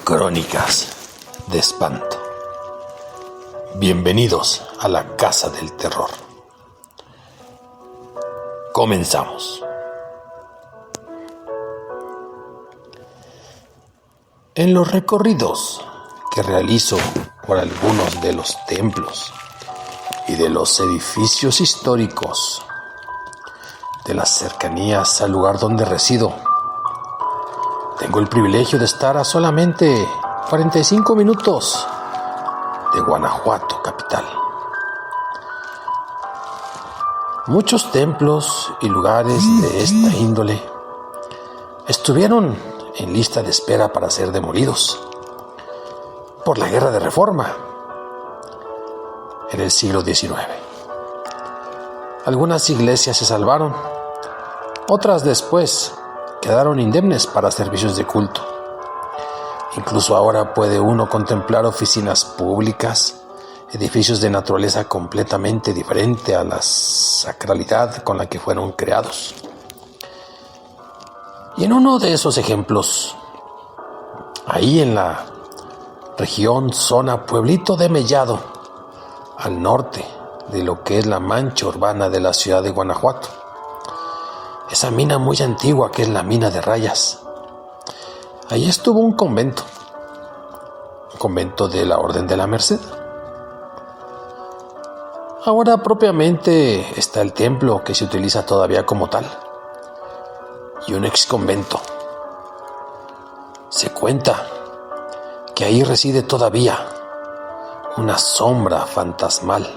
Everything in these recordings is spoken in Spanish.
Crónicas de espanto. Bienvenidos a la Casa del Terror. Comenzamos. En los recorridos que realizo por algunos de los templos y de los edificios históricos de las cercanías al lugar donde resido, tengo el privilegio de estar a solamente 45 minutos de Guanajuato, capital. Muchos templos y lugares de esta índole estuvieron en lista de espera para ser demolidos por la Guerra de Reforma en el siglo XIX. Algunas iglesias se salvaron, otras después quedaron indemnes para servicios de culto. Incluso ahora puede uno contemplar oficinas públicas, edificios de naturaleza completamente diferente a la sacralidad con la que fueron creados. Y en uno de esos ejemplos, ahí en la región, zona, pueblito de Mellado, al norte de lo que es la mancha urbana de la ciudad de Guanajuato, esa mina muy antigua que es la mina de Rayas. Allí estuvo un convento de la Orden de la Merced. Ahora propiamente está el templo que se utiliza todavía como tal y un ex convento. Se cuenta que ahí reside todavía una sombra fantasmal.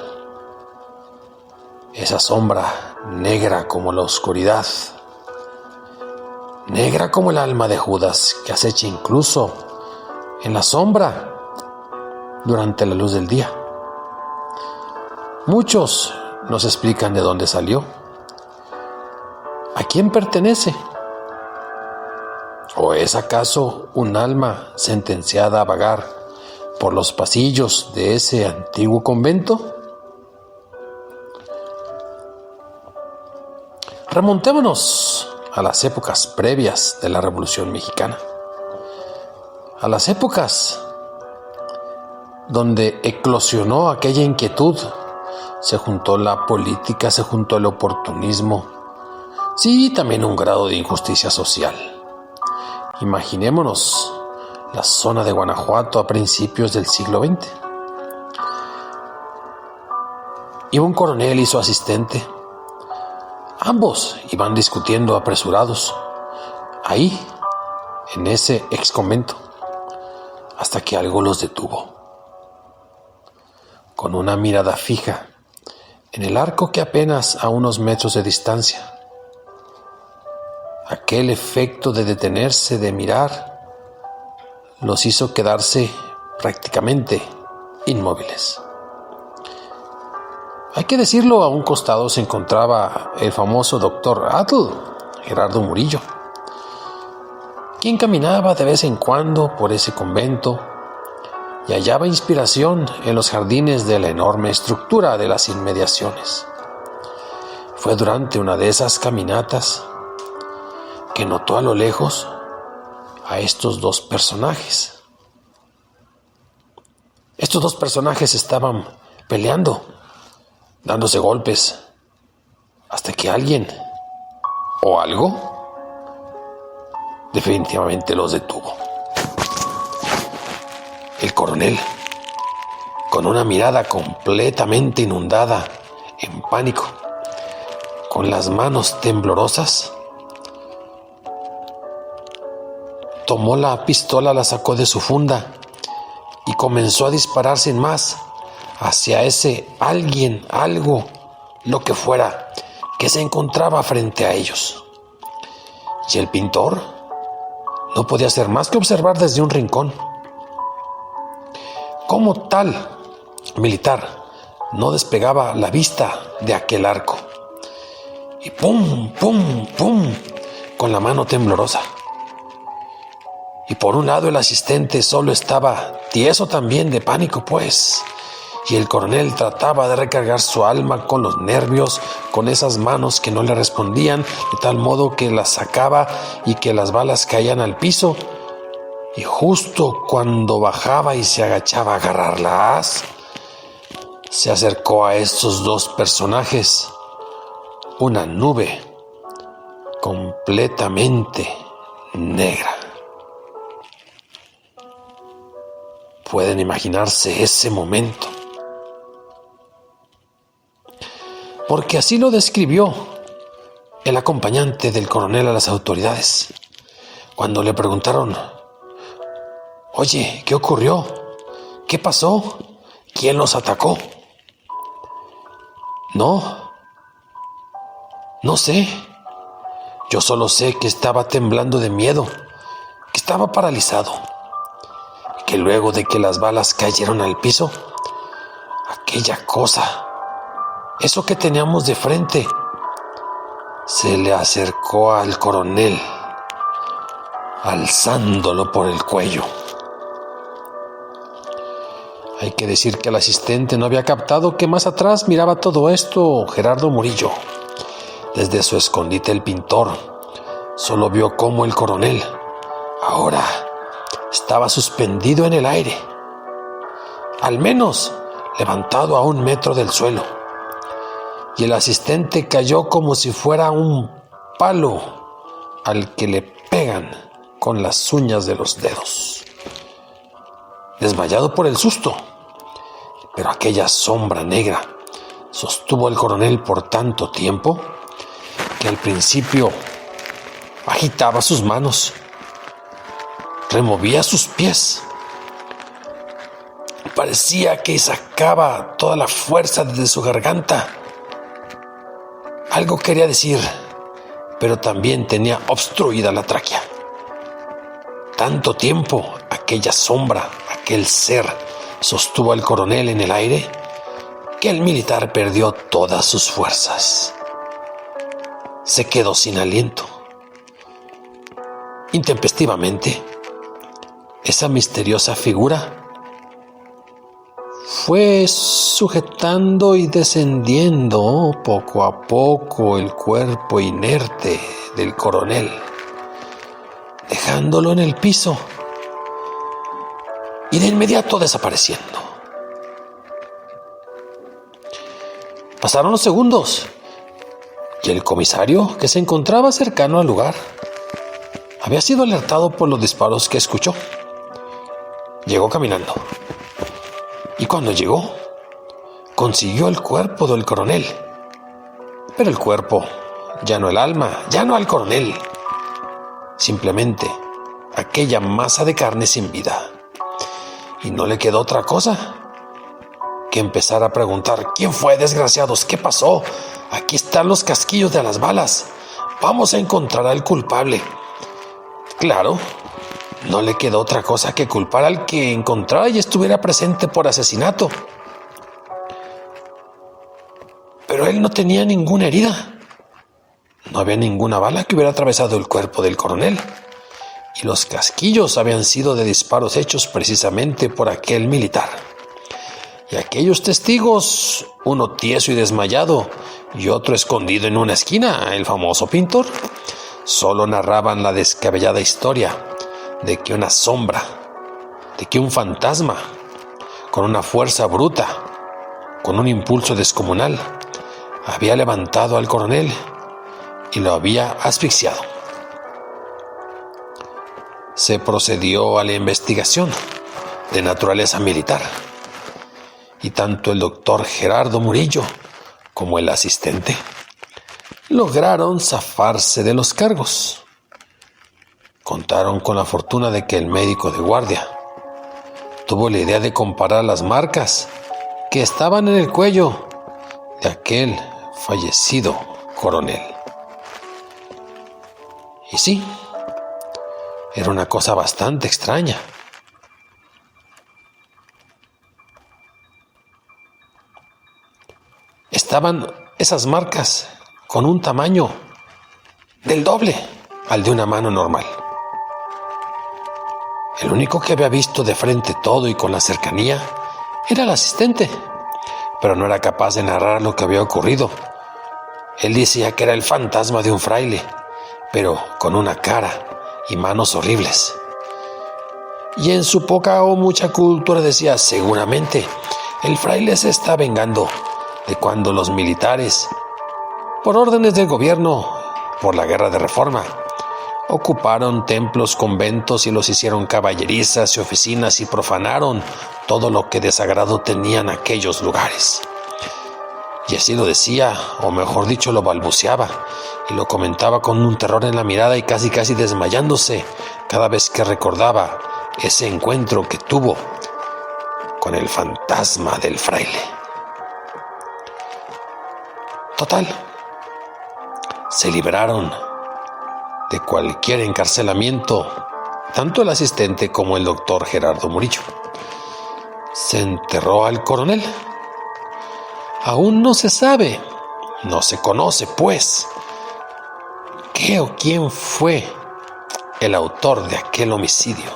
Esa sombra negra como la oscuridad, negra como el alma de Judas, que acecha incluso en la sombra durante la luz del día. Muchos nos explican de dónde salió, a quién pertenece, o es acaso un alma sentenciada a vagar por los pasillos de ese antiguo convento. Remontémonos a las épocas previas de la Revolución Mexicana, a las épocas donde eclosionó aquella inquietud, se juntó la política, se juntó el oportunismo, sí, también un grado de injusticia social. Imaginémonos la zona de Guanajuato a principios del siglo XX. Iba un coronel y su asistente. Ambos iban discutiendo apresurados, ahí, en ese ex convento, hasta que algo los detuvo. Con una mirada fija en el arco que apenas a unos metros de distancia, aquel efecto de detenerse, de mirar, los hizo quedarse prácticamente inmóviles. Hay que decirlo, a un costado se encontraba el famoso doctor Atl, Gerardo Murillo, quien caminaba de vez en cuando por ese convento y hallaba inspiración en los jardines de la enorme estructura de las inmediaciones. Fue durante una de esas caminatas que notó a lo lejos a estos dos personajes. Estos dos personajes estaban peleando, dándose golpes, hasta que alguien o algo definitivamente los detuvo. El coronel, con una mirada completamente inundada en pánico, con las manos temblorosas, tomó la pistola, la sacó de su funda y comenzó a disparar sin más hacia ese alguien, algo, lo que fuera, que se encontraba frente a ellos. Y el pintor no podía hacer más que observar desde un rincón. Como tal militar, no despegaba la vista de aquel arco. Y pum, pum, pum, con la mano temblorosa. Y por un lado el asistente solo estaba tieso también de pánico, pues. Y el coronel trataba de recargar su alma con los nervios, con esas manos que no le respondían, de tal modo que las sacaba y que las balas caían al piso, y justo cuando bajaba y se agachaba a agarrarlas, se acercó a estos dos personajes una nube completamente negra. Pueden imaginarse ese momento, porque así lo describió el acompañante del coronel a las autoridades cuando le preguntaron: oye, ¿qué ocurrió? ¿Qué pasó? ¿Quién los atacó? No sé. Yo solo sé que estaba temblando de miedo, que estaba paralizado, que luego de que las balas cayeron al piso, aquella cosa, eso que teníamos de frente, se le acercó al coronel, alzándolo por el cuello. Hay que decir que el asistente no había captado que más atrás miraba todo esto Gerardo Murillo. Desde su escondite el pintor solo vio cómo el coronel ahora estaba suspendido en el aire, al menos levantado a 1 metro del suelo, y el asistente cayó como si fuera un palo al que le pegan con las uñas de los dedos, desmayado por el susto. Pero aquella sombra negra sostuvo al coronel por tanto tiempo que al principio agitaba sus manos, removía sus pies, parecía que sacaba toda la fuerza desde su garganta. Algo quería decir, pero también tenía obstruida la tráquea. Tanto tiempo aquella sombra, aquel ser, sostuvo al coronel en el aire que el militar perdió todas sus fuerzas. Se quedó sin aliento. Intempestivamente, esa misteriosa figura fue sujetando y descendiendo poco a poco el cuerpo inerte del coronel, dejándolo en el piso y de inmediato desapareciendo. Pasaron los segundos y el comisario, que se encontraba cercano al lugar, había sido alertado por los disparos que escuchó. Llegó caminando y cuando llegó, consiguió el cuerpo del coronel. Pero el cuerpo, ya no el alma, ya no al coronel, simplemente aquella masa de carne sin vida. Y no le quedó otra cosa que empezar a preguntar: ¿quién fue, desgraciados? ¿Qué pasó? Aquí están los casquillos de las balas. Vamos a encontrar al culpable. Claro, no le quedó otra cosa que culpar al que encontrara y estuviera presente por asesinato. Pero él no tenía ninguna herida. No había ninguna bala que hubiera atravesado el cuerpo del coronel. Y los casquillos habían sido de disparos hechos precisamente por aquel militar. Y aquellos testigos, uno tieso y desmayado y otro escondido en una esquina, el famoso pintor, solo narraban la descabellada historia de que una sombra, de que un fantasma, con una fuerza bruta, con un impulso descomunal, había levantado al coronel y lo había asfixiado. Se procedió a la investigación de naturaleza militar y tanto el doctor Gerardo Murillo como el asistente lograron zafarse de los cargos. Contaron con la fortuna de que el médico de guardia tuvo la idea de comparar las marcas que estaban en el cuello de aquel fallecido coronel. Y sí, era una cosa bastante extraña. Estaban esas marcas con un tamaño del doble al de una mano normal. El único que había visto de frente todo y con la cercanía era el asistente, pero no era capaz de narrar lo que había ocurrido. Él decía que era el fantasma de un fraile, pero con una cara y manos horribles. y en su poca o mucha cultura decía: seguramente el fraile se está vengando de cuando los militares, por órdenes del gobierno, por la guerra de reforma, ocuparon templos, conventos y los hicieron caballerizas y oficinas y profanaron todo lo que de sagrado tenían aquellos lugares. Y así lo decía, o mejor dicho, lo balbuceaba, y lo comentaba con un terror en la mirada y casi desmayándose cada vez que recordaba ese encuentro que tuvo con el fantasma del fraile. Total, se liberaron de cualquier encarcelamiento, tanto el asistente como el doctor Gerardo Murillo. Se enterró al coronel. Aún no se sabe, no se conoce, pues, qué o quién fue el autor de aquel homicidio,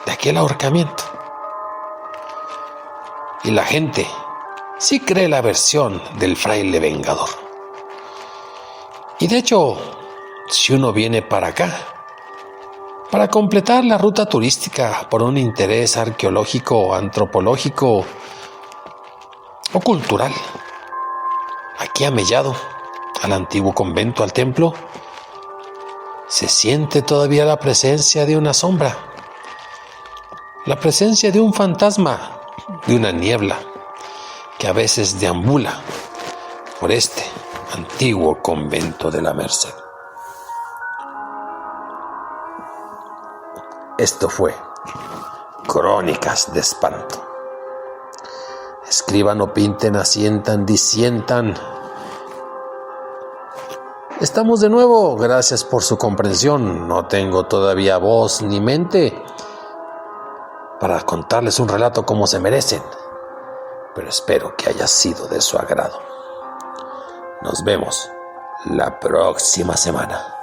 de aquel ahorcamiento. Y la gente sí cree la versión del fraile vengador. Y de hecho, si uno viene para acá, para completar la ruta turística por un interés arqueológico, antropológico o cultural, aquí a Mellado, al antiguo convento, al templo, se siente todavía la presencia de una sombra, la presencia de un fantasma, de una niebla que a veces deambula por este antiguo convento de la Merced. Esto fue Crónicas de Espanto. Escriban o pinten, asientan, disientan. Estamos de nuevo, gracias por su comprensión. No tengo todavía voz ni mente para contarles un relato como se merecen, pero espero que haya sido de su agrado. Nos vemos la próxima semana.